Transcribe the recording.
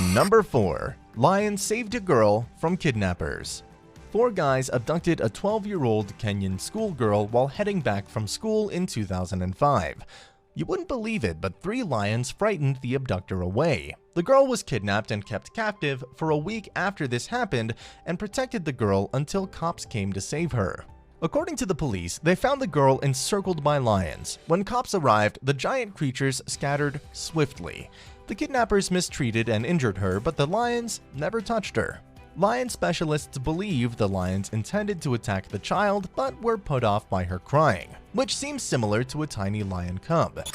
Number 4. Lion saved a girl from kidnappers. 4 guys abducted a 12-year-old Kenyan schoolgirl while heading back from school in 2005. You wouldn't believe it, but 3 lions frightened the abductor away. The girl was kidnapped and kept captive for a week after this happened and protected the girl until cops came to save her. According to the police, they found the girl encircled by lions. When cops arrived, the giant creatures scattered swiftly. The kidnappers mistreated and injured her, but the lions never touched her. Lion specialists believe the lions intended to attack the child but were put off by her crying, which seems similar to a tiny lion cub.